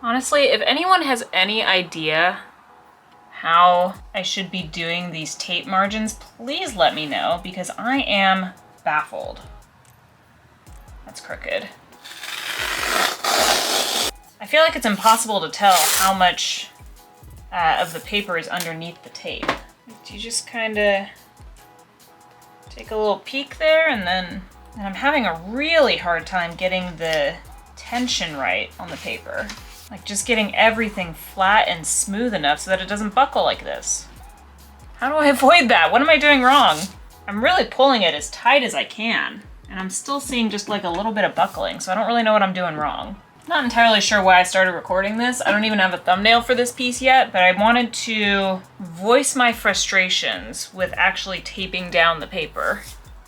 Honestly, if anyone has any idea how I should be doing these tape margins, please let me know, because I am baffled. That's crooked. I feel like it's impossible to tell how much of the paper is underneath the tape. Do you just kind of take a little peek there, and I'm having a really hard time getting the tension right on the paper. Like just getting everything flat and smooth enough so that it doesn't buckle like this. How do I avoid that? What am I doing wrong? I'm really pulling it as tight as I can, and I'm still seeing just like a little bit of buckling, so I don't really know what I'm doing wrong. Not entirely sure why I started recording this. I don't even have a thumbnail for this piece yet, but I wanted to voice my frustrations with actually taping down the paper.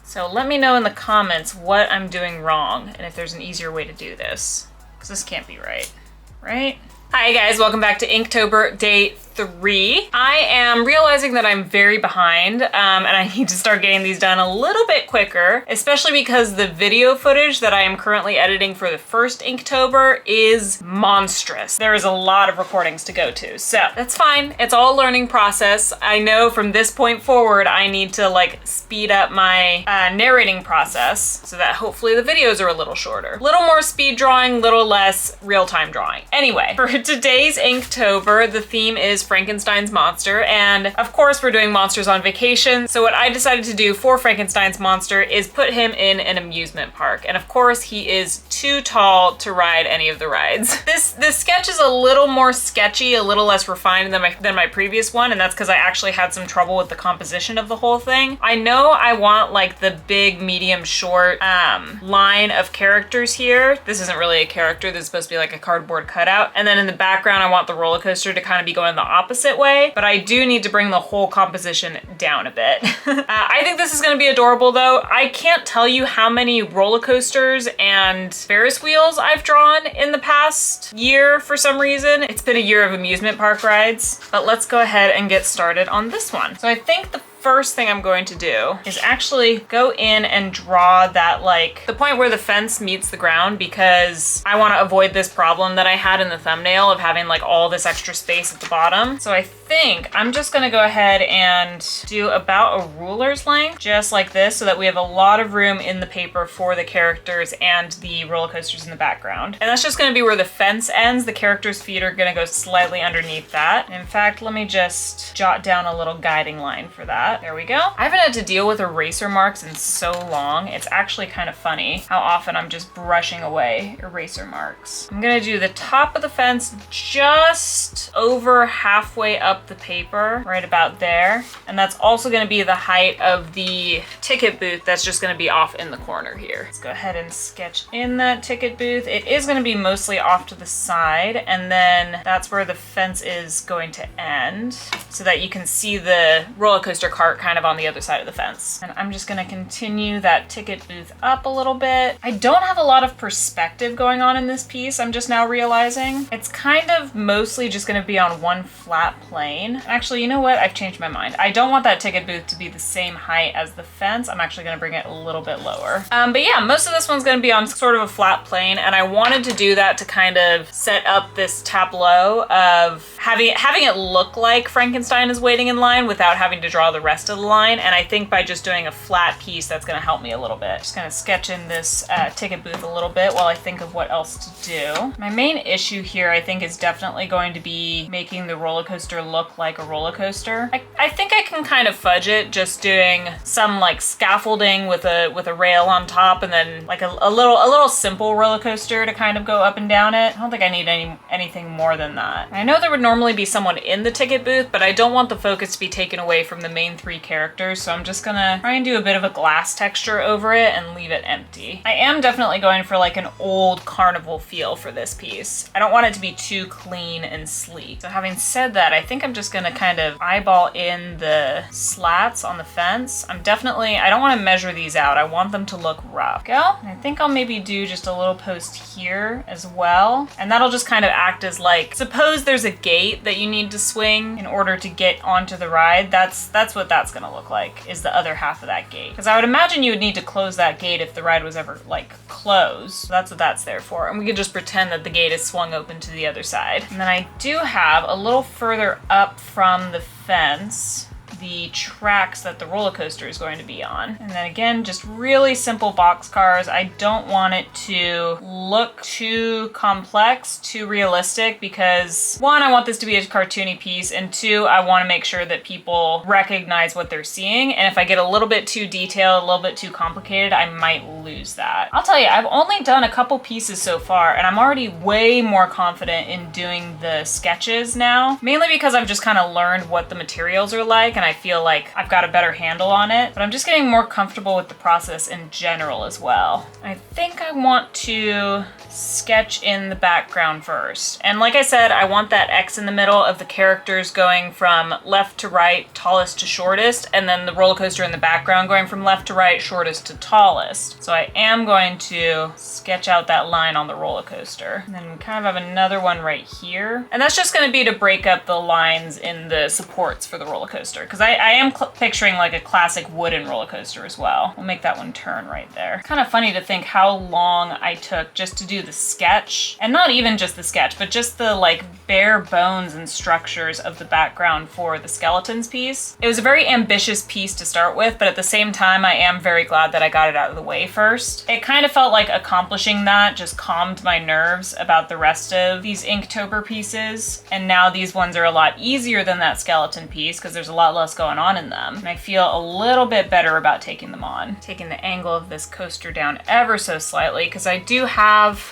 So let me know in the comments what I'm doing wrong and if there's an easier way to do this, because this can't be right. Right? Hi guys, welcome back to Inktober Day 3. I am realizing that I'm very behind and I need to start getting these done a little bit quicker, especially because the video footage that I am currently editing for the first Inktober is monstrous. There is a lot of recordings to go to, so that's fine. It's all a learning process. I know from this point forward I need to like speed up my narrating process so that hopefully the videos are a little shorter. Little more speed drawing, little less real-time drawing. Anyway, for today's Inktober, the theme is Frankenstein's monster, and of course we're doing monsters on vacation, so what I decided to do for Frankenstein's monster is put him in an amusement park, and of course he is too tall to ride any of the rides. This sketch is a little more sketchy, a little less refined than my previous one, and that's because I actually had some trouble with the composition of the whole thing. I know I want like the big, medium, short line of characters here. This isn't really a character, this is supposed to be like a cardboard cutout, and then in the background I want the roller coaster to kind of be going the opposite way, but I do need to bring the whole composition down a bit. I think this is gonna be adorable though. I can't tell you how many roller coasters and Ferris wheels I've drawn in the past year for some reason. It's been a year of amusement park rides, but let's go ahead and get started on this one. So I think the first thing I'm going to do is actually go in and draw that, like, the point where the fence meets the ground, because I want to avoid this problem that I had in the thumbnail of having like all this extra space at the bottom. So I think I'm just gonna go ahead and do about a ruler's length, just like this, so that we have a lot of room in the paper for the characters and the roller coasters in the background. And that's just gonna be where the fence ends. The characters' feet are gonna go slightly underneath that. In fact, let me just jot down a little guiding line for that. There we go. I haven't had to deal with eraser marks in so long. It's actually kind of funny how often I'm just brushing away eraser marks. I'm gonna do the top of the fence just over halfway up the paper, right about there. And that's also gonna be the height of the ticket booth that's just gonna be off in the corner here. Let's go ahead and sketch in that ticket booth. It is gonna be mostly off to the side, and then that's where the fence is going to end, so that you can see the roller coaster cart kind of on the other side of the fence. And I'm just gonna continue that ticket booth up a little bit. I don't have a lot of perspective going on in this piece, I'm just now realizing. It's kind of mostly just gonna be on one flat plane. Actually, you know what? I've changed my mind. I don't want that ticket booth to be the same height as the fence. I'm actually gonna bring it a little bit lower. But yeah, most of this one's gonna be on sort of a flat plane, and I wanted to do that to kind of set up this tableau of having it look like Frankenstein is waiting in line without having to draw the rest of the line. And I think by just doing a flat piece, that's gonna help me a little bit. Just gonna sketch in this ticket booth a little bit while I think of what else to do. My main issue here, I think, is definitely going to be making the roller coaster look like a roller coaster. I think I can kind of fudge it just doing some like scaffolding with a rail on top, and then like a little simple roller coaster to kind of go up and down it. I don't think I need anything more than that. I know there would normally be someone in the ticket booth, but I don't want the focus to be taken away from the main three characters, so I'm just gonna try and do a bit of a glass texture over it and leave it empty. I am definitely going for like an old carnival feel for this piece. I don't want it to be too clean and sleek. So having said that, I think think I'm just gonna kind of eyeball in the slats on the fence. I don't want to measure these out. I want them to look rough. Go. And I think I'll maybe do just a little post here as well. And that'll just kind of act as like, suppose there's a gate that you need to swing in order to get onto the ride. That's what that's gonna look like, is the other half of that gate. Because I would imagine you would need to close that gate if the ride was ever like closed. So that's what that's there for. And we could just pretend that the gate is swung open to the other side. And then I do have a little further up from the fence the tracks that the roller coaster is going to be on. And then again, just really simple box cars. I don't want it to look too complex, too realistic, because one, I want this to be a cartoony piece, and two, I want to make sure that people recognize what they're seeing. And if I get a little bit too detailed, a little bit too complicated, I might lose that. I'll tell you, I've only done a couple pieces so far, and I'm already way more confident in doing the sketches now, mainly because I've just kind of learned what the materials are like, and I feel like I've got a better handle on it, but I'm just getting more comfortable with the process in general as well. I think I want to sketch in the background first. And like I said, I want that X in the middle of the characters going from left to right, tallest to shortest, and then the roller coaster in the background going from left to right, shortest to tallest. So I am going to sketch out that line on the roller coaster. And then we kind of have another one right here. And that's just going to be to break up the lines in the supports for the roller coaster, because I am picturing like a classic wooden roller coaster as well. We'll make that one turn right there. Kind of funny to think how long I took just to do the sketch, and not even just the sketch, but just the like bare bones and structures of the background for the skeletons piece. It was a very ambitious piece to start with, but at the same time, I am very glad that I got it out of the way first. It kind of felt like accomplishing that just calmed my nerves about the rest of these Inktober pieces, and now these ones are a lot easier than that skeleton piece because there's a lot less going on in them, and I feel a little bit better about taking them on. Taking the angle of this coaster down ever so slightly, because I do have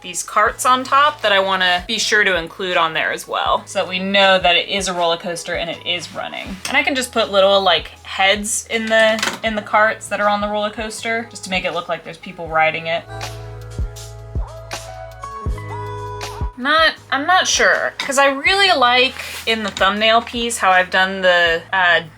these carts on top that I want to be sure to include on there as well, so that we know that it is a roller coaster and it is running. And I can just put little like heads in the carts that are on the roller coaster, just to make it look like there's people riding it. I'm not sure, because I really like in the thumbnail piece how I've done the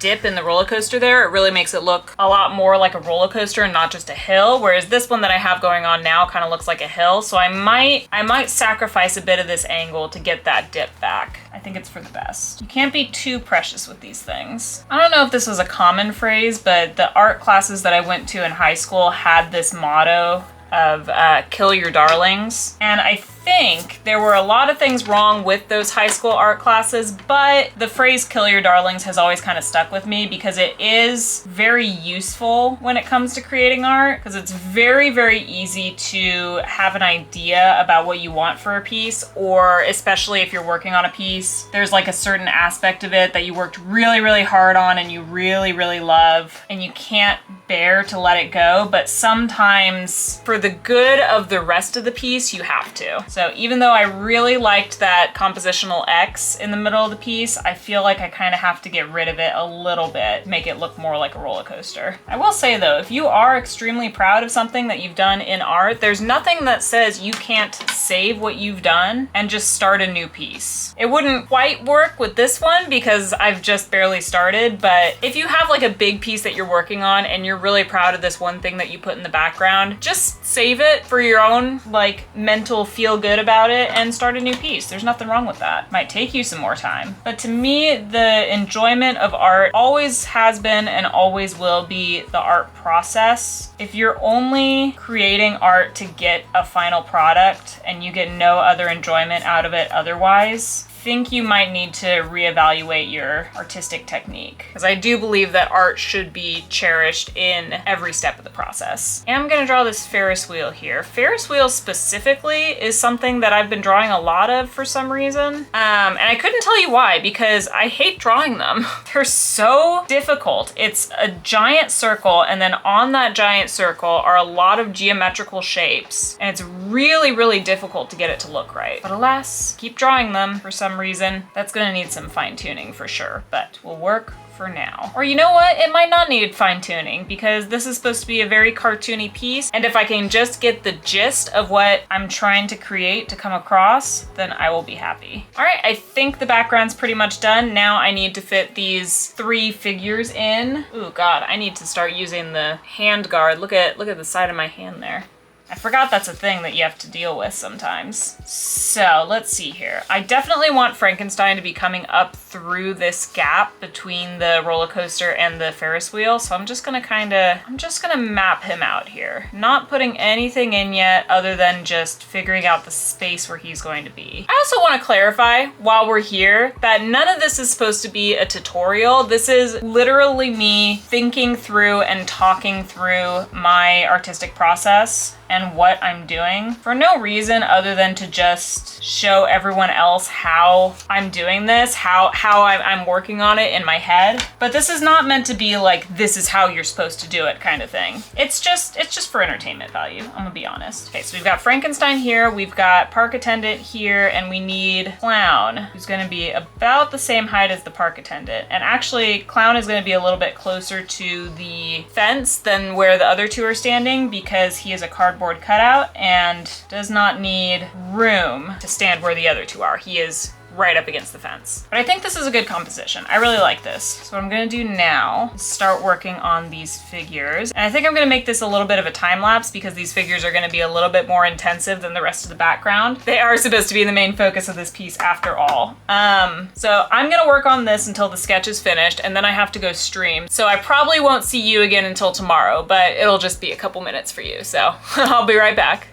dip in the roller coaster there. It really makes it look a lot more like a roller coaster and not just a hill, whereas this one that I have going on now kind of looks like a hill. So I might sacrifice a bit of this angle to get that dip back. I think it's for the best. You can't be too precious with these things. I don't know if this was a common phrase, but the art classes that I went to in high school had this motto of kill your darlings. And I think there were a lot of things wrong with those high school art classes, but the phrase kill your darlings has always kind of stuck with me because it is very useful when it comes to creating art, because it's very, very easy to have an idea about what you want for a piece, or especially if you're working on a piece, there's like a certain aspect of it that you worked really, really hard on and you really, really love, and you can't bear to let it go, but sometimes for the good of the rest of the piece, you have to. So even though I really liked that compositional X in the middle of the piece, I feel like I kind of have to get rid of it a little bit, make it look more like a roller coaster. I will say though, if you are extremely proud of something that you've done in art, there's nothing that says you can't save what you've done and just start a new piece. It wouldn't quite work with this one because I've just barely started, but if you have like a big piece that you're working on and you're really proud of this one thing that you put in the background, just save it for your own like mental feel good about it and start a new piece. There's nothing wrong with that. Might take you some more time, but to me, the enjoyment of art always has been and always will be the art process. If you're only creating art to get a final product and you get no other enjoyment out of it otherwise, think you might need to reevaluate your artistic technique, because I do believe that art should be cherished in every step of the process. And I'm gonna draw this Ferris wheel here. Ferris wheels specifically is something that I've been drawing a lot of for some reason. And I couldn't tell you why, because I hate drawing them. They're so difficult. It's a giant circle, and then on that giant circle are a lot of geometrical shapes, and it's really, really difficult to get it to look right. But alas, keep drawing them for some reason. That's gonna need some fine tuning for sure, but will work for now. Or you know what? It might not need fine tuning because this is supposed to be a very cartoony piece. And if I can just get the gist of what I'm trying to create to come across, then I will be happy. All right, I think the background's pretty much done. Now I need to fit these 3 figures in. Ooh, God, I need to start using the hand guard. Look at the side of my hand there. I forgot that's a thing that you have to deal with sometimes. So let's see here. I definitely want Frankenstein to be coming up through this gap between the roller coaster and the Ferris wheel. So I'm just gonna map him out here. Not putting anything in yet other than just figuring out the space where he's going to be. I also want to clarify while we're here that none of this is supposed to be a tutorial. This is literally me thinking through and talking through my artistic process and what I'm doing for no reason other than to just show everyone else how I'm doing this, how I'm working on it in my head. But this is not meant to be like, this is how you're supposed to do it kind of thing. It's just for entertainment value, I'm gonna be honest. Okay, so we've got Frankenstein here, we've got park attendant here, and we need clown, who's gonna be about the same height as the park attendant. And actually, clown is gonna be a little bit closer to the fence than where the other 2 are standing because he is a cardboard cutout and does not need room to stand where the other 2 are. He is right up against the fence. But I think this is a good composition. I really like this. So what I'm gonna do now is start working on these figures. And I think I'm gonna make this a little bit of a time lapse because these figures are gonna be a little bit more intensive than the rest of the background. They are supposed to be the main focus of this piece after all. So I'm gonna work on this until the sketch is finished and then I have to go stream. So I probably won't see you again until tomorrow, but it'll just be a couple minutes for you. So I'll be right back.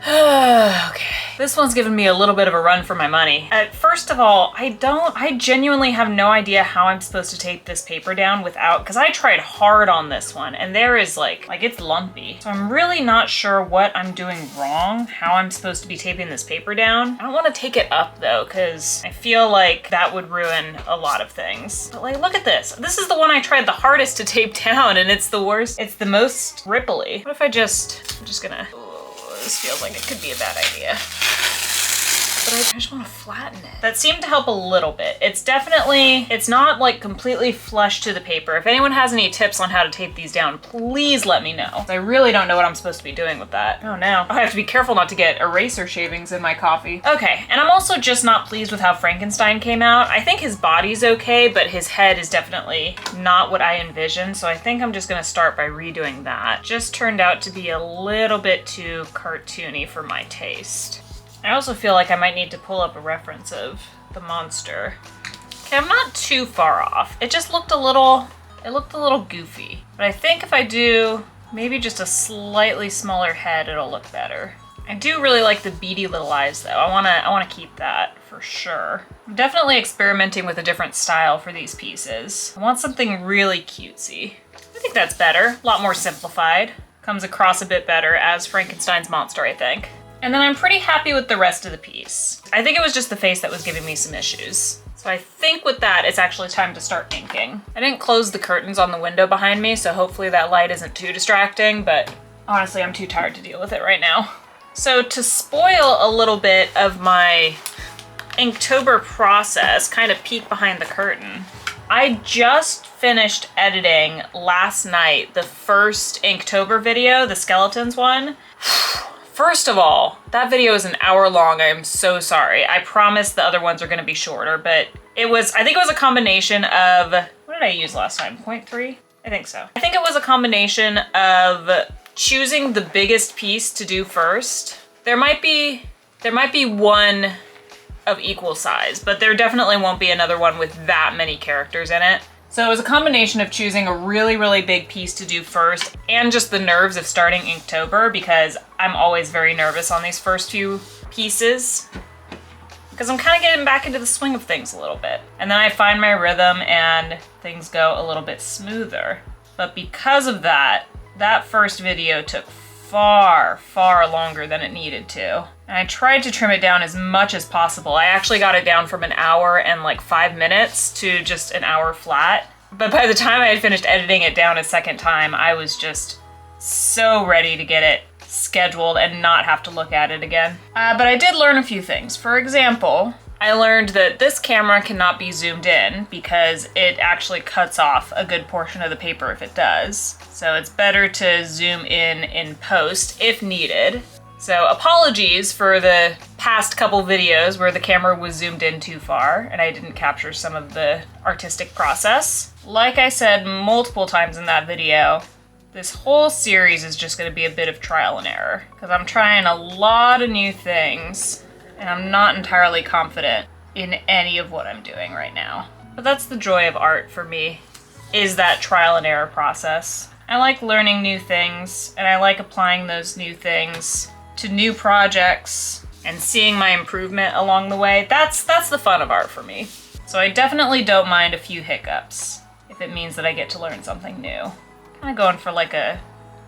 Okay. This one's given me a little bit of a run for my money. First of all, I genuinely have no idea how I'm supposed to tape this paper down without, because I tried hard on this one and there is like it's lumpy. So I'm really not sure what I'm doing wrong, how I'm supposed to be taping this paper down. I don't want to take it up though, because I feel like that would ruin a lot of things. But like, look at this. This is the one I tried the hardest to tape down and it's the worst. It's the most ripply. What if I'm just gonna, this feels like it could be a bad idea. But I just want to flatten it. That seemed to help a little bit. It's not like completely flush to the paper. If anyone has any tips on how to tape these down, please let me know. I really don't know what I'm supposed to be doing with that. Oh no. I have to be careful not to get eraser shavings in my coffee. Okay, and I'm also just not pleased with how Frankenstein came out. I think his body's okay, but his head is definitely not what I envisioned. So I think I'm just gonna start by redoing that. Just turned out to be a little bit too cartoony for my taste. I also feel like I might need to pull up a reference of the monster. Okay, I'm not too far off. It just looked a little goofy. But I think if I do maybe just a slightly smaller head, it'll look better. I do really like the beady little eyes though. I wanna keep that for sure. I'm definitely experimenting with a different style for these pieces. I want something really cutesy. I think that's better, a lot more simplified. Comes across a bit better as Frankenstein's monster, I think. And then I'm pretty happy with the rest of the piece. I think it was just the face that was giving me some issues. So I think with that, it's actually time to start inking. I didn't close the curtains on the window behind me, so hopefully that light isn't too distracting, but honestly, I'm too tired to deal with it right now. So to spoil a little bit of my Inktober process, kind of peek behind the curtain, I just finished editing last night the first Inktober video, the skeletons one. First of all, that video is an hour long. I am so sorry. I promise the other ones are gonna be shorter, but I think it was a combination of, what did I use last time? 0.3? I think so. I think it was a combination of choosing the biggest piece to do first. There might be one of equal size, but there definitely won't be another one with that many characters in it. So it was a combination of choosing a really, really big piece to do first and just the nerves of starting Inktober, because I'm always very nervous on these first few pieces because I'm kind of getting back into the swing of things a little bit. And then I find my rhythm and things go a little bit smoother. But because of that, that first video took far, far longer than it needed to. And I tried to trim it down as much as possible. I actually got it down from an hour and like 5 minutes to just an hour flat. But by the time I had finished editing it down a second time, I was just so ready to get it scheduled and not have to look at it again. But I did learn a few things. For example, I learned that this camera cannot be zoomed in because it actually cuts off a good portion of the paper if it does. So it's better to zoom in post if needed. So apologies for the past couple videos where the camera was zoomed in too far and I didn't capture some of the artistic process. Like I said multiple times in that video, this whole series is just going to be a bit of trial and error because I'm trying a lot of new things and I'm not entirely confident in any of what I'm doing right now. But that's the joy of art for me, is that trial and error process. I like learning new things and I like applying those new things to new projects and seeing my improvement along the way. That's the fun of art for me. So I definitely don't mind a few hiccups if it means that I get to learn something new. Kind of going for like a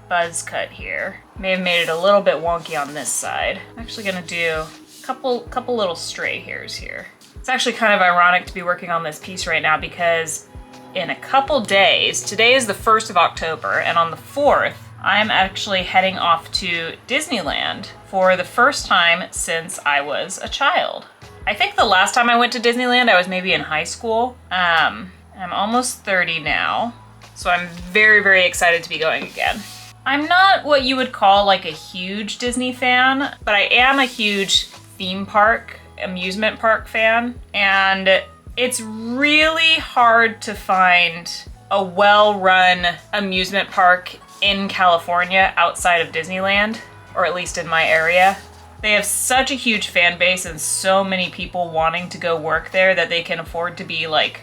buzz cut here. May have made it a little bit wonky on this side. I'm actually gonna do a couple little stray hairs here. It's actually kind of ironic to be working on this piece right now because in a couple days, today is the 1st of October, and on the 4th, I'm actually heading off to Disneyland for the first time since I was a child. I think the last time I went to Disneyland, I was maybe in high school. I'm almost 30 now, so I'm very, very excited to be going again. I'm not what you would call like a huge Disney fan, but I am a huge theme park, amusement park fan, and it's really hard to find a well-run amusement park in California outside of Disneyland, or at least in my area. They have such a huge fan base and so many people wanting to go work there that they can afford to be like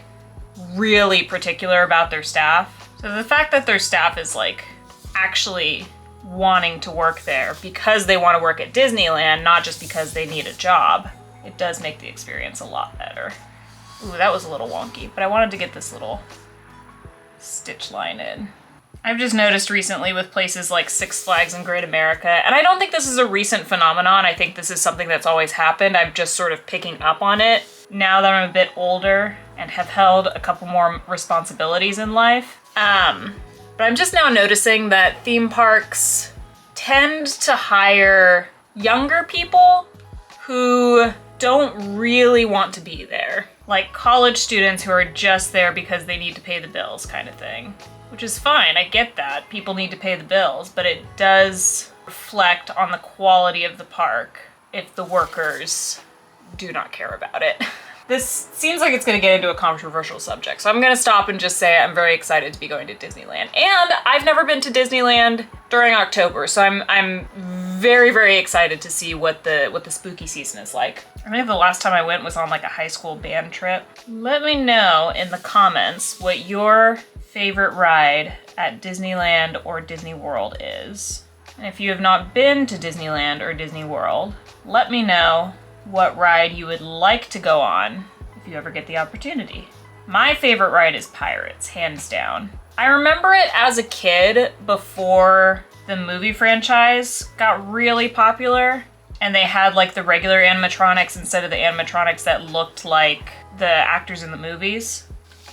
really particular about their staff. So the fact that their staff is like actually wanting to work there because they want to work at Disneyland, not just because they need a job, it does make the experience a lot better. Ooh, that was a little wonky, but I wanted to get this little stitch line in. I've just noticed recently with places like Six Flags and Great America, and I don't think this is a recent phenomenon, I think this is something that's always happened, I'm just sort of picking up on it now that I'm a bit older and have held a couple more responsibilities in life. But I'm just now noticing that theme parks tend to hire younger people who don't really want to be there. Like college students who are just there because they need to pay the bills kind of thing. Which is fine, I get that. People need to pay the bills, but it does reflect on the quality of the park if the workers do not care about it. This seems like it's gonna get into a controversial subject, so I'm gonna stop and just say I'm very excited to be going to Disneyland. And I've never been to Disneyland during October, so I'm very, very excited to see what the spooky season is like. I think the last time I went was on like a high school band trip. Let me know in the comments what your favorite ride at Disneyland or Disney World is. And if you have not been to Disneyland or Disney World, let me know what ride you would like to go on if you ever get the opportunity. My favorite ride is Pirates, hands down. I remember it as a kid before the movie franchise got really popular and they had like the regular animatronics instead of the animatronics that looked like the actors in the movies.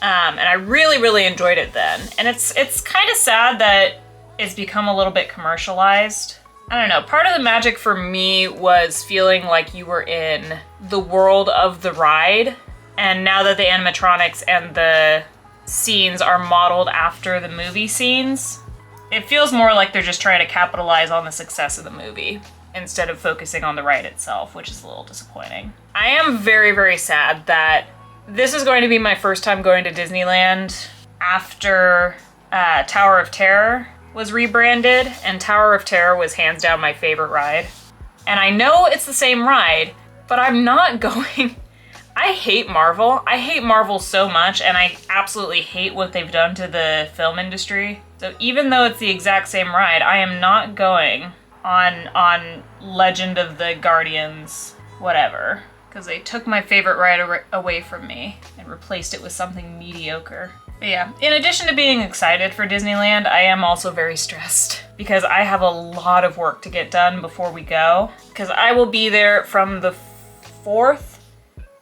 And I really, really enjoyed it then. And it's kind of sad that it's become a little bit commercialized. I don't know, part of the magic for me was feeling like you were in the world of the ride. And now that the animatronics and the scenes are modeled after the movie scenes, it feels more like they're just trying to capitalize on the success of the movie instead of focusing on the ride itself, which is a little disappointing. I am very, very sad that this is going to be my first time going to Disneyland after Tower of Terror was rebranded, and Tower of Terror was hands down my favorite ride. And I know it's the same ride, but I'm not going. I hate Marvel. I hate Marvel so much, and I absolutely hate what they've done to the film industry. So even though it's the exact same ride, I am not going on Legend of the Guardians, whatever, because they took my favorite ride away from me and replaced it with something mediocre. But yeah, in addition to being excited for Disneyland, I am also very stressed because I have a lot of work to get done before we go, because I will be there from the 4th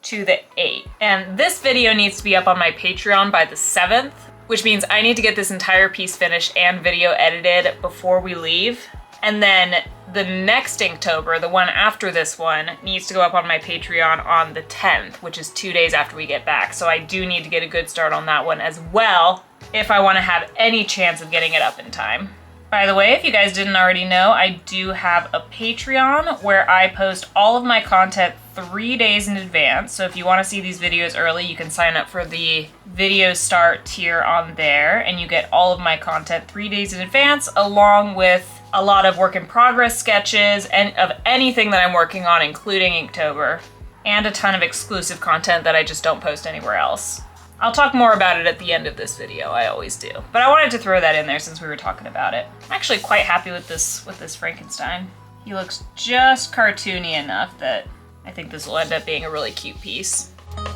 to the 8th. And this video needs to be up on my Patreon by the 7th, which means I need to get this entire piece finished and video edited before we leave. And then the next Inktober, the one after this one, needs to go up on my Patreon on the 10th, which is 2 days after we get back. So I do need to get a good start on that one as well, if I want to have any chance of getting it up in time. By the way, if you guys didn't already know, I do have a Patreon where I post all of my content 3 days in advance. So if you want to see these videos early, you can sign up for the video start tier on there, and you get all of my content 3 days in advance, along with a lot of work in progress sketches and of anything that I'm working on, including Inktober, and a ton of exclusive content that I just don't post anywhere else. I'll talk more about it at the end of this video, I always do. But I wanted to throw that in there since we were talking about it. I'm actually quite happy with this Frankenstein. He looks just cartoony enough that I think this will end up being a really cute piece. I've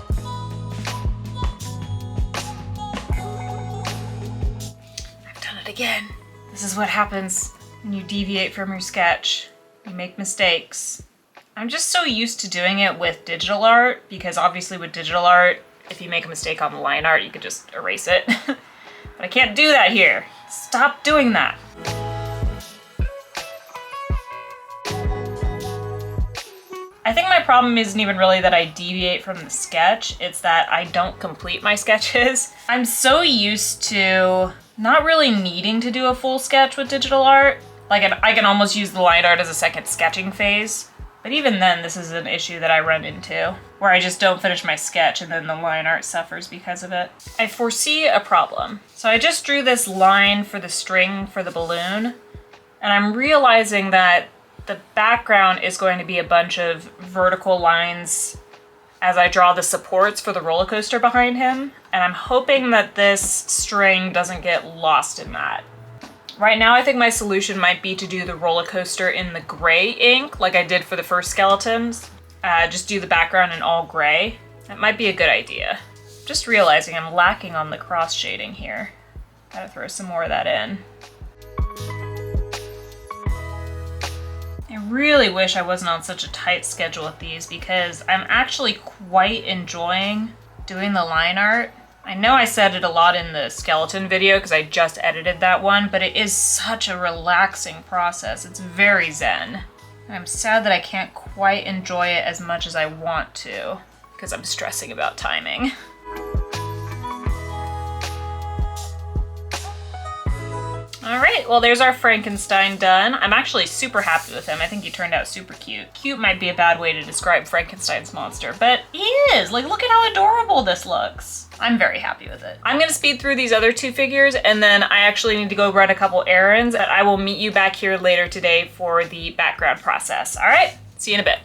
done it again. This is what happens when you deviate from your sketch. You make mistakes. I'm just so used to doing it with digital art, because obviously with digital art, if you make a mistake on the line art, you could just erase it. But I can't do that here. Stop doing that. I think my problem isn't even really that I deviate from the sketch, it's that I don't complete my sketches. I'm so used to not really needing to do a full sketch with digital art. Like, I can almost use the line art as a second sketching phase. But even then, this is an issue that I run into, where I just don't finish my sketch and then the line art suffers because of it. I foresee a problem. So I just drew this line for the string for the balloon, and I'm realizing that the background is going to be a bunch of vertical lines as I draw the supports for the roller coaster behind him, and I'm hoping that this string doesn't get lost in that. Right now, I think my solution might be to do the roller coaster in the gray ink, like I did for the first skeletons. Just do the background in all gray. That might be a good idea. Just realizing I'm lacking on the cross shading here. Gotta throw some more of that in. I really wish I wasn't on such a tight schedule with these, because I'm actually quite enjoying doing the line art. I know I said it a lot in the skeleton video because I just edited that one, but it is such a relaxing process. It's very zen. And I'm sad that I can't quite enjoy it as much as I want to, because I'm stressing about timing. All right, well, there's our Frankenstein done. I'm actually super happy with him. I think he turned out super cute. Cute might be a bad way to describe Frankenstein's monster, but he is. Like, look at how adorable this looks. I'm very happy with it. I'm gonna speed through these other two figures, and then I actually need to go run a couple errands, and I will meet you back here later today for the background process. All right, see you in a bit.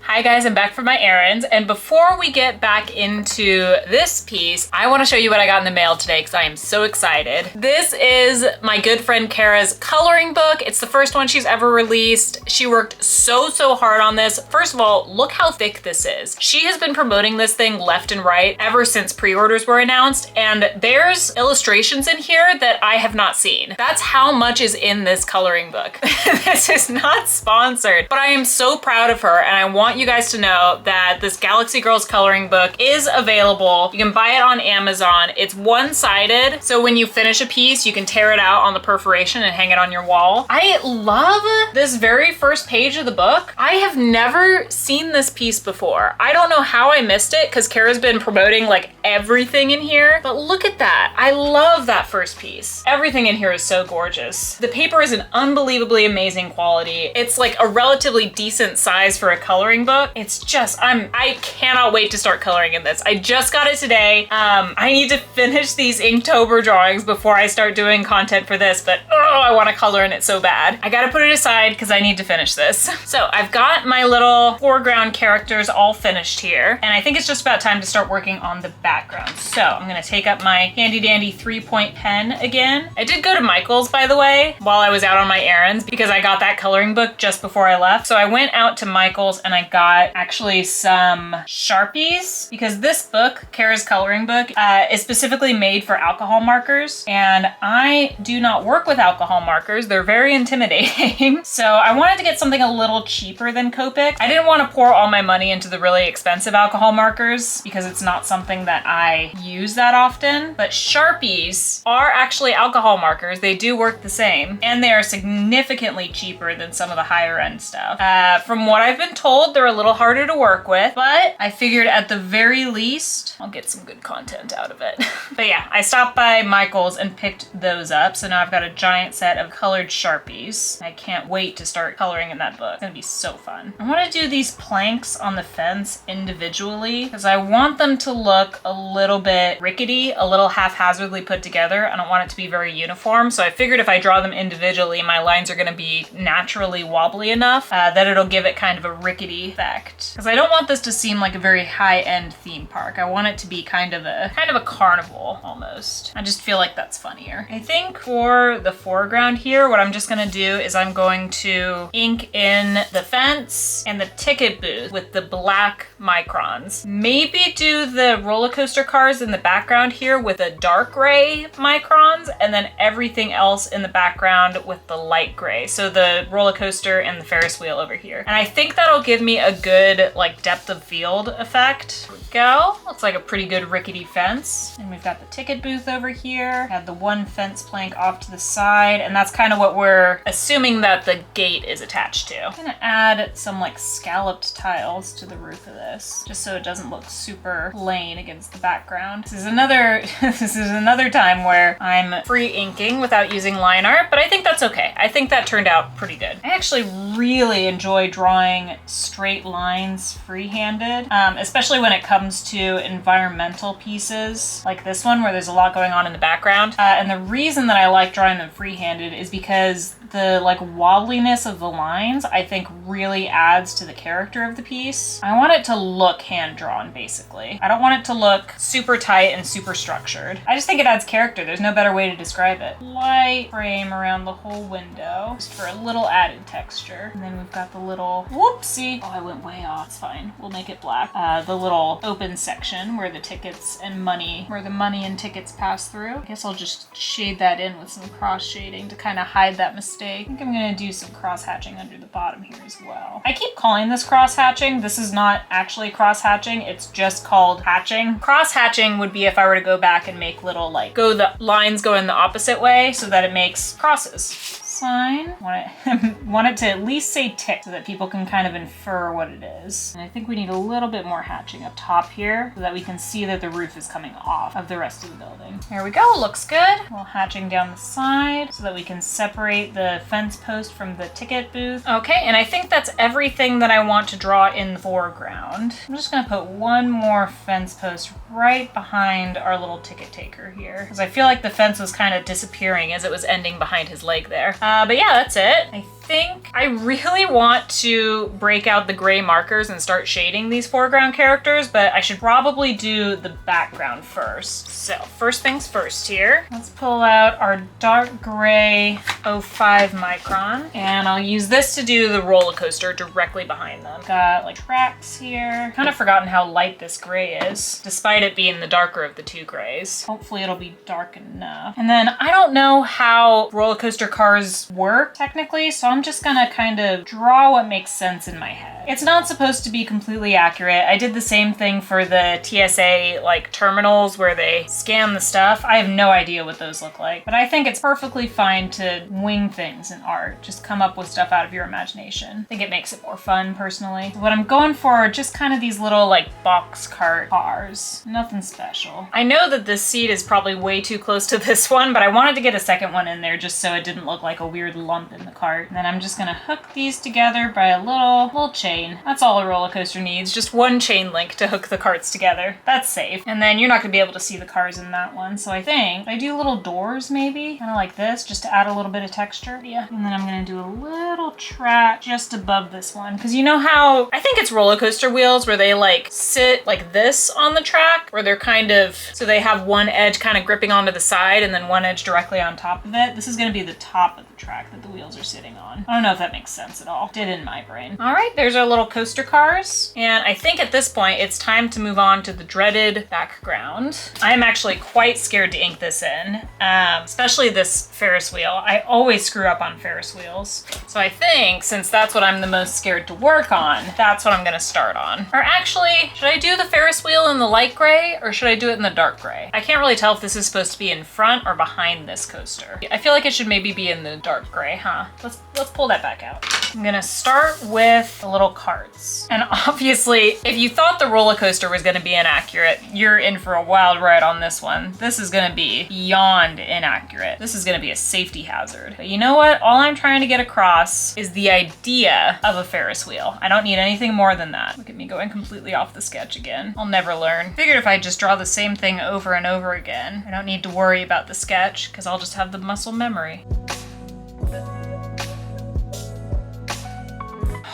Hi guys, I'm back from my errands, and before we get back into this piece, I want to show you what I got in the mail today because I am so excited. This is my good friend Kara's coloring book. It's the first one she's ever released. She worked so hard on this. First of all, look how thick this is. She has been promoting this thing left and right ever since pre-orders were announced, and there's illustrations in here that I have not seen. That's how much is in this coloring book. This is not sponsored, but I am so proud of her, and I want you guys to know that this Galaxy Girls coloring book is available. You can buy it on Amazon. It's one-sided, so when you finish a piece, you can tear it out on the perforation and hang it on your wall. I love this very first page of the book. I have never seen this piece before. I don't know how I missed it because Kara's been promoting like everything in here, but look at that. I love that first piece. Everything in here is so gorgeous. The paper is an unbelievably amazing quality. It's like a relatively decent size for a coloring book, book. It's just, I cannot wait to start coloring in this. I just got it today. I need to finish these Inktober drawings before I start doing content for this, but oh, I want to color in it so bad. I gotta put it aside because I need to finish this. So I've got my little foreground characters all finished here, and I think it's just about time to start working on the background. So I'm gonna take up my handy dandy 3-point pen again. I did go to Michael's, by the way, while I was out on my errands because I got that coloring book just before I left. So I went out to Michael's and I got actually some Sharpies because this book, Kara's coloring book, is specifically made for alcohol markers, and I do not work with alcohol markers. They're very intimidating. So I wanted to get something a little cheaper than Copic. I didn't want to pour all my money into the really expensive alcohol markers because it's not something that I use that often, but Sharpies are actually alcohol markers. They do work the same, and they are significantly cheaper than some of the higher end stuff. From what I've been told, they're a little harder to work with, but I figured at the very least, I'll get some good content out of it. But yeah, I stopped by Michael's and picked those up. So now I've got a giant set of colored Sharpies. I can't wait to start coloring in that book. It's gonna be so fun. I wanna do these planks on the fence individually because I want them to look a little bit rickety, a little haphazardly put together. I don't want it to be very uniform. So I figured if I draw them individually, my lines are gonna be naturally wobbly enough that it'll give it kind of a rickety effect. Because I don't want this to seem like a very high-end theme park. I want it to be kind of a carnival almost. I just feel like that's funnier. I think for the foreground here, what I'm just gonna do is I'm going to ink in the fence and the ticket booth with the black microns. Maybe do the roller coaster cars in the background here with the dark gray microns, and then everything else in the background with the light gray. So the roller coaster and the Ferris wheel over here. And I think that'll give me a good like depth of field effect. There we go. Looks like a pretty good rickety fence. And we've got the ticket booth over here. Had the one fence plank off to the side, and that's kind of what we're assuming that the gate is attached to. I'm gonna add some like scalloped tiles to the roof of this, just so it doesn't look super plain against the background. This is another time where I'm free inking without using line art, but I think that's okay. I think that turned out pretty good. I actually really enjoy drawing straight lines free-handed, especially when it comes to environmental pieces like this one where there's a lot going on in the background. And the reason that I like drawing them free-handed is because the like wobbliness of the lines I think really adds to the character of the piece. I want it to look hand-drawn basically. I don't want it to look super tight and super structured. I just think it adds character. There's no better way to describe it. Light frame around the whole window just for a little added texture. And then we've got the little, whoopsie. Oh, I went way off. It's fine. We'll make it black. The little open section where the tickets and money, where the money and tickets pass through. I guess I'll just shade that in with some cross shading to kind of hide that mistake. I think I'm gonna do some cross hatching under the bottom here as well. I keep calling this cross hatching. This is not actually cross hatching. It's just called hatching. Cross hatching would be if I were to go back and make little like, the lines go in the opposite way so that it makes crosses. Sign. Want it to at least say tick so that people can kind of infer what it is. And I think we need a little bit more hatching up top here so that we can see that the roof is coming off of the rest of the building. There we go, looks good. A little hatching down the side so that we can separate the fence post from the ticket booth. Okay, and I think that's everything that I want to draw in the foreground. I'm just gonna put one more fence post right behind our little ticket taker here because I feel like the fence was kind of disappearing as it was ending behind his leg there. But yeah, that's it. I think I really want to break out the gray markers and start shading these foreground characters, but I should probably do the background first. So first things first here. Let's pull out our dark gray 05 micron, and I'll use this to do the roller coaster directly behind them. Got like tracks here. Kind of forgotten how light this gray is, despite it being the darker of the two grays. Hopefully it'll be dark enough. And then I don't know how roller coaster cars work technically, so I'm just gonna kind of draw what makes sense in my head. It's not supposed to be completely accurate. I did the same thing for the TSA like terminals where they scan the stuff. I have no idea what those look like, but I think it's perfectly fine to wing things in art. Just come up with stuff out of your imagination. I think it makes it more fun personally. What I'm going for are just kind of these little like box cart cars. Nothing special. I know that this seat is probably way too close to this one, but I wanted to get a second one in there just so it didn't look like a weird lump in the cart. And then And I'm just gonna hook these together by a little chain. That's all a roller coaster needs, just one chain link to hook the carts together. That's safe. And then you're not gonna be able to see the cars in that one. So I think I do little doors maybe, kind of like this, just to add a little bit of texture. Yeah. And then I'm gonna do a little track just above this one. Because you know how, I think it's roller coaster wheels where they like sit like this on the track, where they're kind of, so they have one edge kind of gripping onto the side and then one edge directly on top of it. This is gonna be the top of the track that the wheels are sitting on. I don't know if that makes sense at all. Did in my brain. All right, there's our little coaster cars. And I think at this point, it's time to move on to the dreaded background. I'm actually quite scared to ink this in, especially this Ferris wheel. I always screw up on Ferris wheels. So I think since that's what I'm the most scared to work on, that's what I'm gonna start on. Or actually, should I do the Ferris wheel in the light gray or should I do it in the dark gray? I can't really tell if this is supposed to be in front or behind this coaster. I feel like it should maybe be in the dark gray, huh? Let's pull that back out. I'm gonna start with the little carts. And obviously, if you thought the roller coaster was gonna be inaccurate, you're in for a wild ride on this one. This is gonna be beyond inaccurate. This is gonna be a safety hazard. But you know what? All I'm trying to get across is the idea of a Ferris wheel. I don't need anything more than that. Look at me going completely off the sketch again. I'll never learn. Figured if I just draw the same thing over and over again, I don't need to worry about the sketch because I'll just have the muscle memory.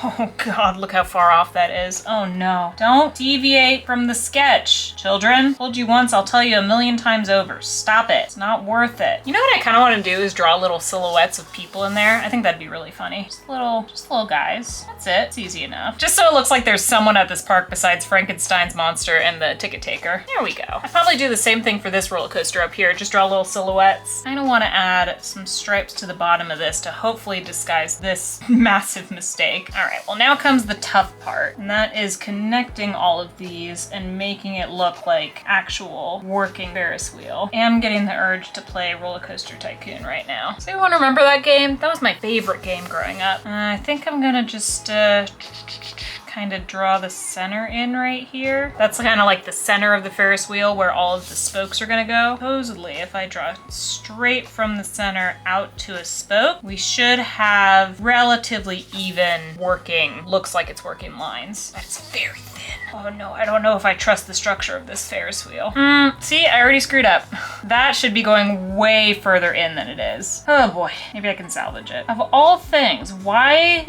Oh God, look how far off that is. Oh no. Don't deviate from the sketch. Children, told you once, I'll tell you a million times over. Stop it. It's not worth it. You know what I kind of want to do is draw little silhouettes of people in there. I think that'd be really funny. Just little guys. That's it. It's easy enough. Just so it looks like there's someone at this park besides Frankenstein's monster and the ticket taker. There we go. I'd probably do the same thing for this roller coaster up here. Just draw little silhouettes. I kind of want to add some stripes to the bottom of this to hopefully disguise this massive mistake. All right. Well, now comes the tough part, and that is connecting all of these and making it look like actual working Ferris wheel. I'm getting the urge to play Roller Coaster Tycoon right now. So anyone remember that game? That was my favorite game growing up. I think I'm gonna just kind of draw the center in right here. That's kind of like the center of the Ferris wheel where all of the spokes are gonna go. Supposedly, if I draw straight from the center out to a spoke, we should have relatively even working, looks like it's working lines. That's very thin. Oh no, I don't know if I trust the structure of this Ferris wheel. See, I already screwed up. That should be going way further in than it is. Oh boy, maybe I can salvage it. Of all things, why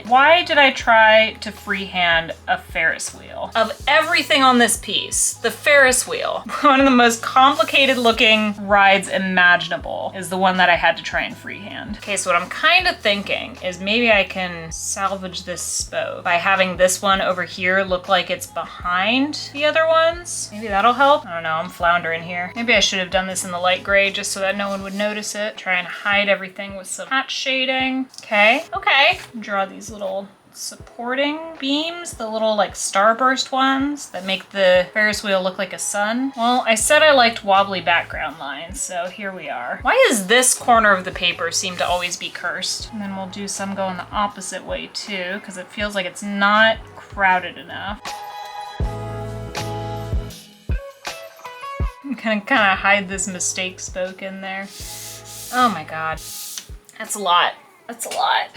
did I try to freehand a Ferris wheel? Of everything on this piece, the Ferris wheel, one of the most complicated looking rides imaginable, is the one that I had to try and freehand. Okay, so what I'm kind of thinking is maybe I can salvage this spoke by having this one over here look like it's behind the other ones. Maybe that'll help. I don't know, I'm floundering here. Maybe I should have done this in the light gray just so that no one would notice it. Try and hide everything with some hatch shading. Okay. Draw these little supporting beams, the little like starburst ones that make the Ferris wheel look like a sun. Well, I said I liked wobbly background lines, so here we are. Why does this corner of the paper seem to always be cursed? And then we'll do some going the opposite way too, because it feels like it's not crowded enough. I'm gonna kind of hide this mistake spoke in there. Oh my God, that's a lot. That's a lot.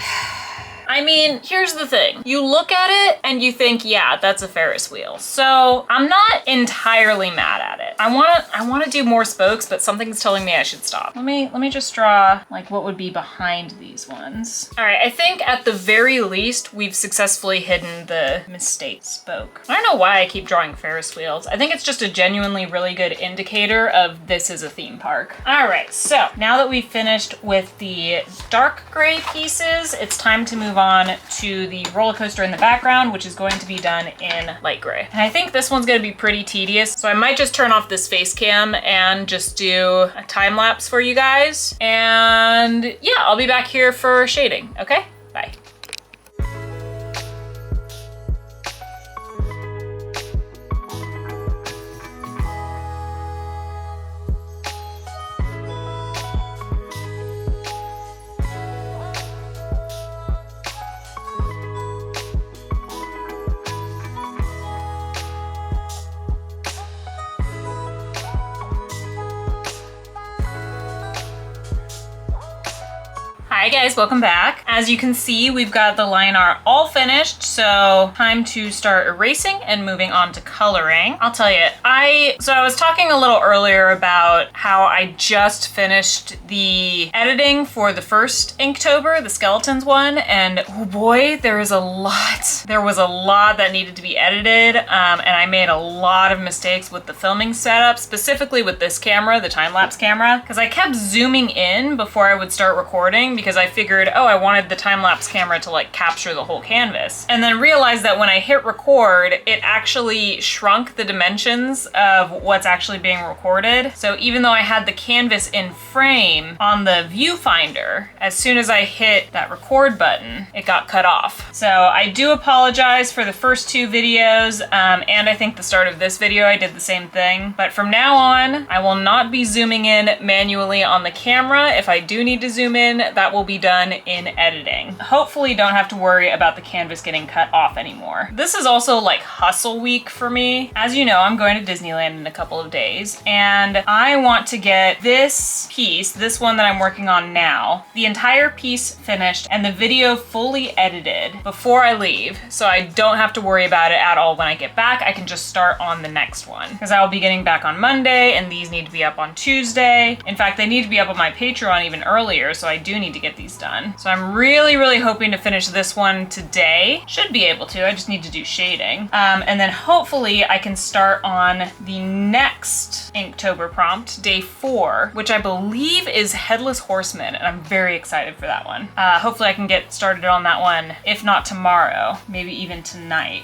I mean, here's the thing. You look at it and you think, yeah, that's a Ferris wheel. So I'm not entirely mad at it. I wanna do more spokes, but something's telling me I should stop. Let me just draw like what would be behind these ones. All right, I think at the very least, we've successfully hidden the mistake spoke. I don't know why I keep drawing Ferris wheels. I think it's just a genuinely really good indicator of this is a theme park. All right, so now that we've finished with the dark gray pieces, it's time to move on to the roller coaster in the background, which is going to be done in light gray. And I think this one's gonna be pretty tedious, so I might just turn off this face cam and just do a time lapse for you guys. And yeah, I'll be back here for shading, okay? Bye. Hi Hi guys, welcome back. As you can see, we've got the line art all finished, so time to start erasing and moving on to coloring. I'll tell you, I was talking a little earlier about how I just finished the editing for the first Inktober, the skeletons one, and oh boy, there was a lot that needed to be edited, and I made a lot of mistakes with the filming setup, specifically with this camera, the time-lapse camera, because I kept zooming in before I would start recording because I figured, oh, I wanted the time-lapse camera to like capture the whole canvas. And then realized that when I hit record, it actually shrunk the dimensions of what's actually being recorded. So even though I had the canvas in frame on the viewfinder, as soon as I hit that record button, it got cut off. So I do apologize for the first two videos, and I think the start of this video I did the same thing. But from now on, I will not be zooming in manually on the camera. If I do need to zoom in, that will be done in editing. Hopefully don't have to worry about the canvas getting cut off anymore. This is also like hustle week for me. As you know, I'm going to Disneyland in a couple of days, and I want to get this piece, this one that I'm working on now, the entire piece finished and the video fully edited before I leave, so I don't have to worry about it at all when I get back. I can just start on the next one, because I will be getting back on Monday and these need to be up on Tuesday. In fact, they need to be up on my Patreon even earlier, so I do need to get these done. So I'm really hoping to finish this one today. Should be able to, I just need to do shading. And then hopefully I can start on the next Inktober prompt, day 4, which I believe is Headless Horseman, and I'm very excited for that one. Hopefully I can get started on that one, if not tomorrow, maybe even tonight.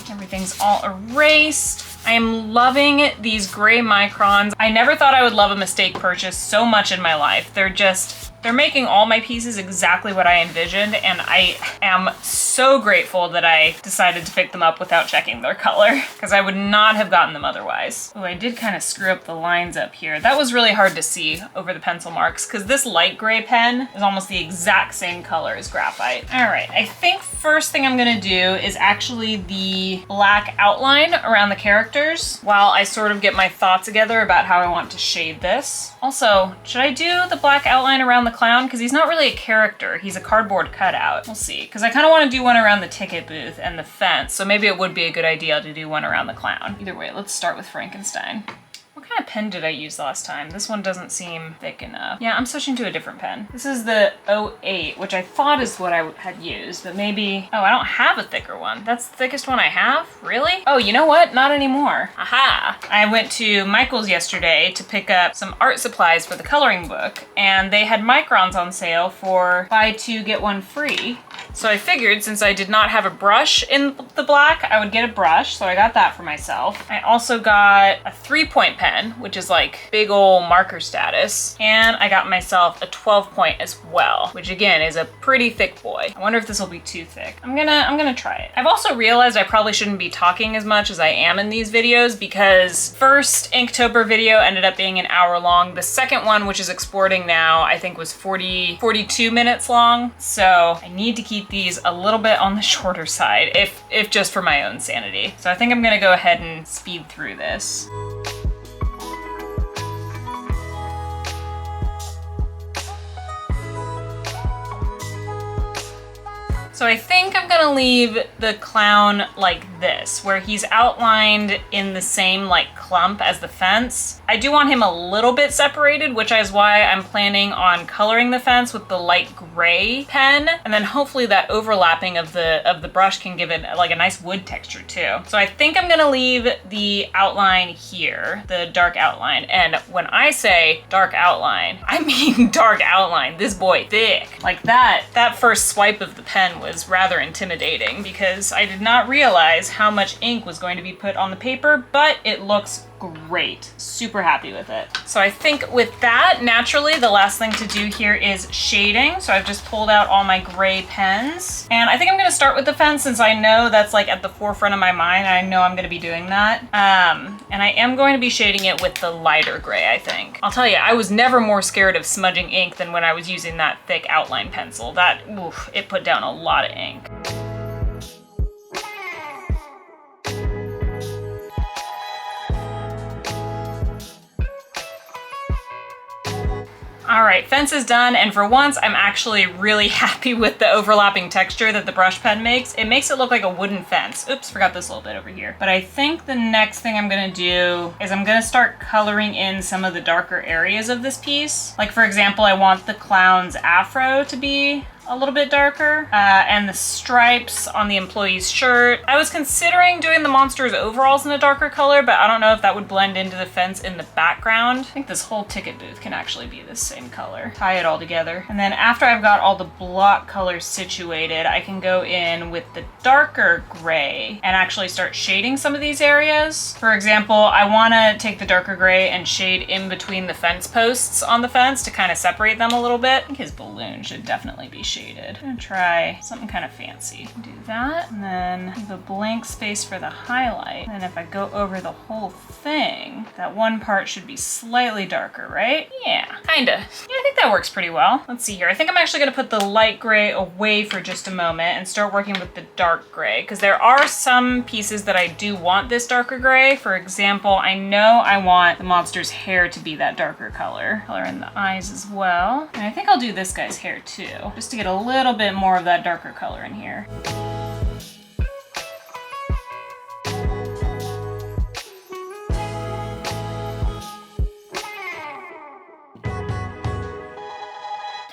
Everything's all erased. I am loving these gray microns. I never thought I would love a mistake purchase so much in my life. They're making all my pieces exactly what I envisioned, and I am so grateful that I decided to pick them up without checking their color, because I would not have gotten them otherwise. Oh, I did kind of screw up the lines up here. That was really hard to see over the pencil marks, because this light gray pen is almost the exact same color as graphite. All right, I think first thing I'm gonna do is actually the black outline around the characters while I sort of get my thoughts together about how I want to shade this. Also, should I do the black outline around the clown? Because he's not really a character, he's a cardboard cutout. We'll see, because I kind of want to do one around the ticket booth and the fence, so maybe it would be a good idea to do one around the clown. Either way, let's start with Frankenstein. What kind of pen did I use last time? This one doesn't seem thick enough. Yeah, I'm switching to a different pen. This is the 08, which I thought is what I had used, but maybe... Oh, I don't have a thicker one. That's the thickest one I have? Really? Oh, you know what? Not anymore. Aha! I went to Michael's yesterday to pick up some art supplies for the coloring book, and they had microns on sale for buy two, get one free. So I figured since I did not have a brush in the black, I would get a brush, so I got that for myself. I also got a 3-point pen, which is like big ol' marker status, and I got myself a 12-point as well, which again is a pretty thick boy. I wonder if this will be too thick. I'm gonna try it. I've also realized I probably shouldn't be talking as much as I am in these videos, because first Inktober video ended up being an hour long. The second one, which is exporting now, I think was 42 minutes long, so I need to keep these a little bit on the shorter side, if just for my own sanity. So I think I'm gonna go ahead and speed through this. So I think I'm gonna leave the clown like this, where he's outlined in the same like clump as the fence. I do want him a little bit separated, which is why I'm planning on coloring the fence with the light gray pen, and then hopefully that overlapping of the brush can give it like a nice wood texture too. So I think I'm gonna leave the outline here, the dark outline. And when I say dark outline, I mean dark outline. This boy thick. Like that first swipe of the pen was rather intimidating, because I did not realize how much ink was going to be put on the paper, but it looks great. Super happy with it. So I think with that, naturally, the last thing to do here is shading. So I've just pulled out all my gray pens. And I think I'm gonna start with the fence, since I know that's like at the forefront of my mind. I know I'm gonna be doing that. And I am going to be shading it with the lighter gray, I think. I'll tell you, I was never more scared of smudging ink than when I was using that thick outline pencil. That, oof, it put down a lot of ink. All right, fence is done, and for once, I'm actually really happy with the overlapping texture that the brush pen makes. It makes it look like a wooden fence. Oops, forgot this little bit over here. But I think the next thing I'm gonna do is I'm gonna start coloring in some of the darker areas of this piece. Like for example, I want the clown's afro to be a little bit darker, and the stripes on the employee's shirt. I was considering doing the monster's overalls in a darker color, but I don't know if that would blend into the fence in the background. I think this whole ticket booth can actually be the same color. Tie it all together. And then after I've got all the block colors situated, I can go in with the darker gray and actually start shading some of these areas. For example, I want to take the darker gray and shade in between the fence posts on the fence to kind of separate them a little bit. I think his balloon should definitely be shaded. I'm gonna try something kind of fancy. Do that, and then leave a blank space for the highlight. And if I go over the whole thing, that one part should be slightly darker, right? Yeah, kinda. Yeah, I think that works pretty well. Let's see here. I think I'm actually gonna put the light gray away for just a moment and start working with the dark gray, because there are some pieces that I do want this darker gray. For example, I know I want the monster's hair to be that darker color. Color in the eyes as well. And I think I'll do this guy's hair too, just to get a little bit more of that darker color in here.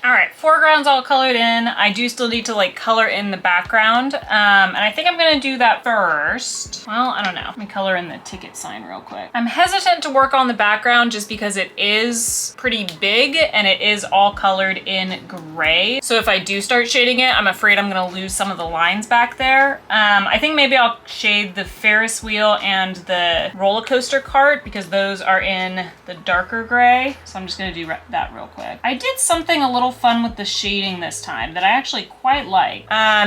All right, foreground's all colored in. I do still need to like color in the background. And I think I'm gonna do that first. Well, I don't know. Let me color in the ticket sign real quick. I'm hesitant to work on the background just because it is pretty big and it is all colored in gray. So if I do start shading it, I'm afraid I'm gonna lose some of the lines back there. I think maybe I'll shade the Ferris wheel and the roller coaster cart because those are in the darker gray. So I'm just gonna do that real quick. I did something a little fun with the shading this time that I actually quite like.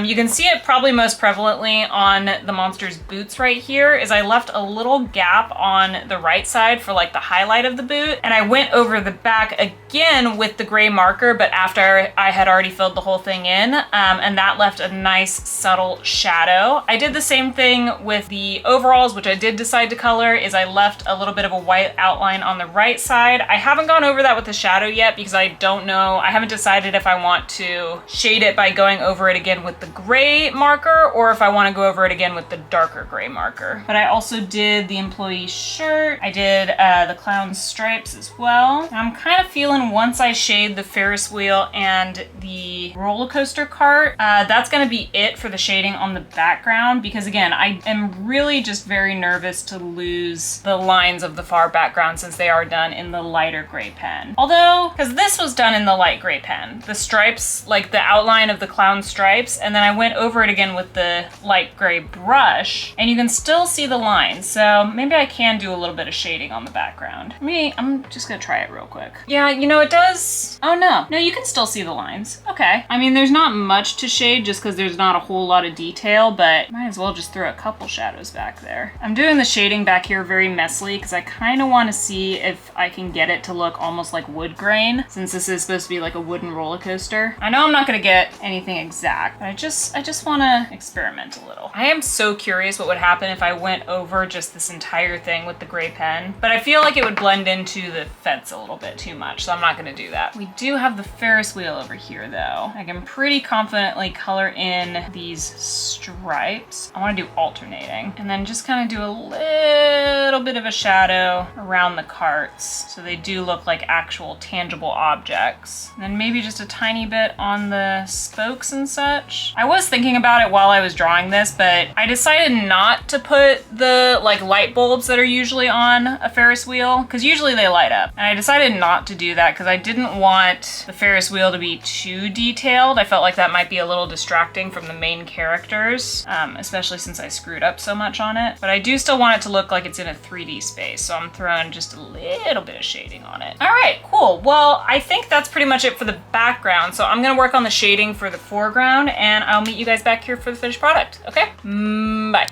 You can see it probably most prevalently on the monster's boots right here, is I left a little gap on the right side for like the highlight of the boot, and I went over the back again with the gray marker, but after I had already filled the whole thing in, and that left a nice subtle shadow. I did the same thing with the overalls, which I did decide to color, is I left a little bit of a white outline on the right side. I haven't gone over that with the shadow yet because I don't know, I haven't decided if I want to shade it by going over it again with the gray marker or if I want to go over it again with the darker gray marker. But I also did the employee shirt. I did the clown's stripes as well. And I'm kind of feeling once I shade the Ferris wheel and the roller coaster cart, that's going to be it for the shading on the background because again, I am really just very nervous to lose the lines of the far background since they are done in the lighter gray pen. Although, because this was done in the light gray pen, the stripes, like the outline of the clown stripes, and then I went over it again with the light gray brush, and you can still see the lines. So maybe I can do a little bit of shading on the background. I'm just gonna try it real quick. Yeah, you know, it does. Oh no, you can still see the lines. Okay. I mean, there's not much to shade just because there's not a whole lot of detail, but might as well just throw a couple shadows back there. I'm doing the shading back here very messily because I kind of want to see if I can get it to look almost like wood grain, since this is supposed to be like a wooden roller coaster. I know I'm not gonna get anything exact, but I just want to experiment a little. I am so curious what would happen if I went over just this entire thing with the gray pen, but I feel like it would blend into the fence a little bit too much, so I'm not gonna do that. We do have the Ferris wheel over here though. I can pretty confidently color in these stripes. I want to do alternating and then just kind of do a little bit of a shadow around the carts so they do look like actual tangible objects. And then maybe just a tiny bit on the spokes and such. I was thinking about it while I was drawing this, but I decided not to put the like light bulbs that are usually on a Ferris wheel, because usually they light up. And I decided not to do that because I didn't want the Ferris wheel to be too detailed. I felt like that might be a little distracting from the main characters, especially since I screwed up so much on it. But I do still want it to look like it's in a 3D space, so I'm throwing just a little bit of shading on it. All right, cool. Well, I think that's pretty much it for the background. So I'm gonna work on the shading for the foreground and I'll meet you guys back here for the finished product, okay? Bye.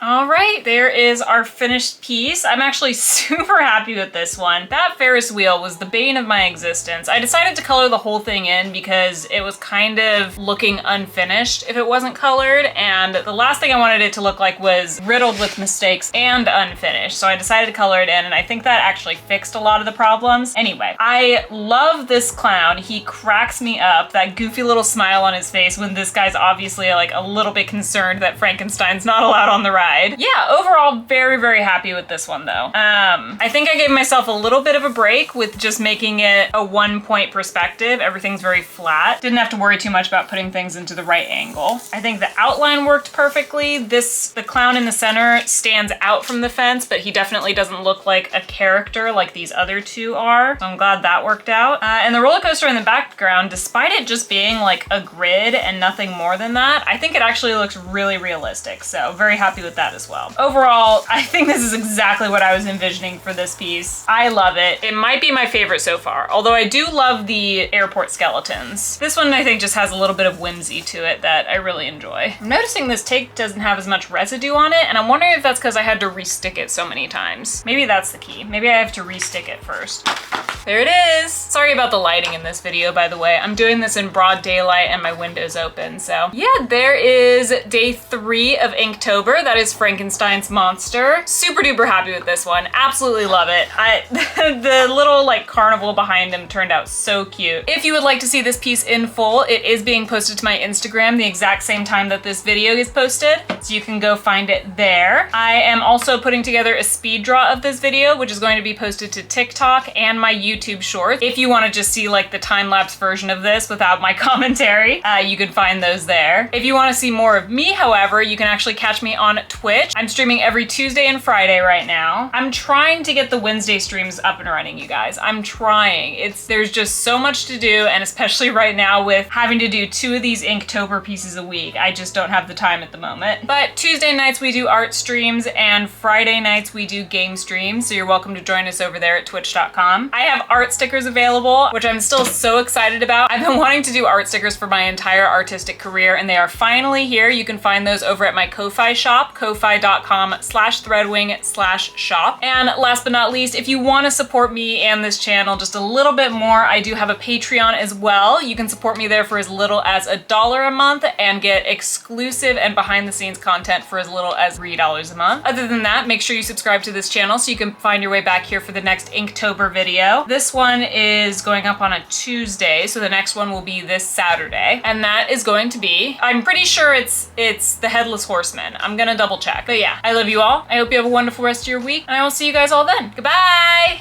All right, there is our finished piece. I'm actually super happy with this one. That Ferris wheel was the bane of my existence. I decided to color the whole thing in because it was kind of looking unfinished if it wasn't colored, and the last thing I wanted it to look like was riddled with mistakes and unfinished. So I decided to color it in, and I think that actually fixed a lot of the problems. Anyway, I love this clown. He cracks me up. That goofy little smile on his face when this guy's obviously like a little bit concerned that Frankenstein's not allowed on the ride. Yeah, overall, very, very happy with this one though. I think I gave myself a little bit of a break with just making it a 1-point perspective. Everything's very flat. Didn't have to worry too much about putting things into the right angle. I think the outline worked perfectly. The clown in the center stands out from the fence, but he definitely doesn't look like a character like these other two are. So I'm glad that worked out. And the roller coaster in the background, despite it just being like a grid and nothing more than that, I think it actually looks really realistic. So very happy with that as well. Overall, I think this is exactly what I was envisioning for this piece. I love it. It might be my favorite so far, although I do love the airport skeletons. This one I think just has a little bit of whimsy to it that I really enjoy. I'm noticing this tape doesn't have as much residue on it, and I'm wondering if that's because I had to restick it so many times. Maybe that's the key. Maybe I have to restick it first. There it is. Sorry about the lighting in this video, by the way. I'm doing this in broad daylight and my window's open, so. Yeah, there is day 3 of Inktober. That is Frankenstein's monster. Super duper happy with this one. Absolutely love it. The little like carnival behind him turned out so cute. If you would like to see this piece in full, it is being posted to my Instagram the exact same time that this video is posted, so you can go find it there. I am also putting together a speed draw of this video, which is going to be posted to TikTok and my YouTube Shorts. If you want to just see like the time-lapse version of this without my commentary, you can find those there. If you want to see more of me, however, you can actually catch me on Twitch. I'm streaming every Tuesday and Friday right now. I'm trying to get the Wednesday streams up and running, you guys. I'm trying. There's just so much to do, and especially right now with having to do 2 of these Inktober pieces a week, I just don't have the time at the moment. But Tuesday nights we do art streams, and Friday nights we do game streams, so you're welcome to join us over there at twitch.com. I have art stickers available, which I'm still so excited about. I've been wanting to do art stickers for my entire artistic career, and they are finally here. You can find those over at my Ko-Fi shop, ko-fi.com/threadwing/shop. And last but not least, if you want to support me and this channel just a little bit more, I do have a Patreon as well. You can support me there for as little as $1 a month and get exclusive and behind the scenes content for as little as $3 a month. Other than that, make sure you subscribe to this channel so you can find your way back here for the next Inktober video. This one is going up on a Tuesday, so the next one will be this Saturday. And that is going to be, I'm pretty sure it's the Headless Horseman. I'm gonna double check. But yeah, I love you all. I hope you have a wonderful rest of your week, and I will see you guys all then. Goodbye!